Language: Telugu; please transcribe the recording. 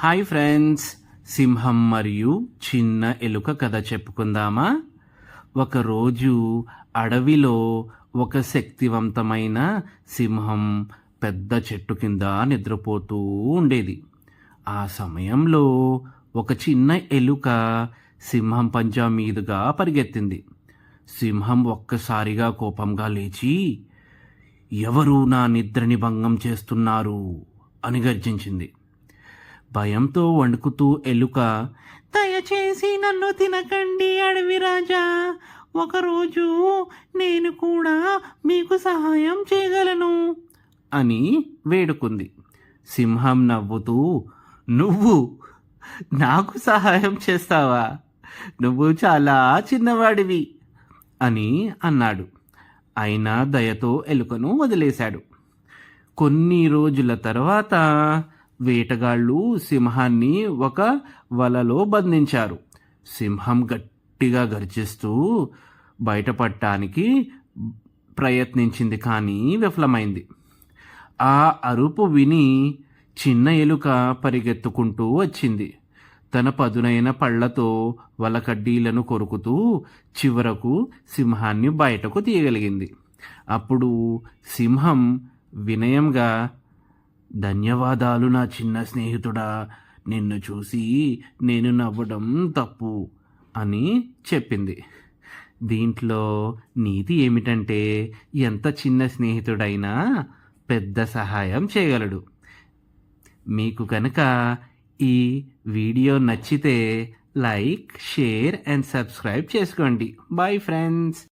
హాయ్ ఫ్రెండ్స్, సింహం మరియు చిన్న ఎలుక కథ చెప్పుకుందామా? ఒకరోజు అడవిలో ఒక శక్తివంతమైన సింహం పెద్ద చెట్టు కింద నిద్రపోతూ ఉండేది. ఆ సమయంలో ఒక చిన్న ఎలుక సింహం పంజా మీదుగా పరిగెత్తింది. సింహం ఒక్కసారిగా కోపంగా లేచి, ఎవరు నా నిద్రని భంగం చేస్తున్నారు అని గర్జించింది. భయంతో వణుకుతూ ఎలుక, దయచేసి నన్ను తినకండి అడవి రాజా, ఒకరోజు నేను కూడా మీకు సహాయం చేయగలను అని వేడుకుంది. సింహం నవ్వుతూ, నువ్వు నాకు సహాయం చేస్తావా? నువ్వు చాలా చిన్నవాడివి అని అన్నాడు. అయినా దయతో ఎలుకను వదిలేశాడు. కొన్ని రోజుల తర్వాత వేటగాళ్ళు సింహాన్ని ఒక వలలో బంధించారు. సింహం గట్టిగా గర్జిస్తూ బయటపడటానికి ప్రయత్నించింది, కానీ విఫలమైంది. ఆ అరుపు విని చిన్న ఎలుక పరిగెత్తుకుంటూ వచ్చింది. తన పదునైన పళ్లతో వలకడ్డీలను కొరుకుతూ చివరకు సింహాన్ని బయటకు తీయగలిగింది. అప్పుడు సింహం వినయంగా, ధన్యవాదాలు నా చిన్న స్నేహితుడా, నిన్ను చూసి నేను నవ్వడం తప్పు అని చెప్పింది. దీంట్లో నీతి ఏమిటంటే, ఎంత చిన్న స్నేహితుడైనా పెద్ద సహాయం చేయగలడు. మీకు కనుక ఈ వీడియో నచ్చితే లైక్, షేర్ అండ్ సబ్స్క్రైబ్ చేసుకోండి. Bye friends.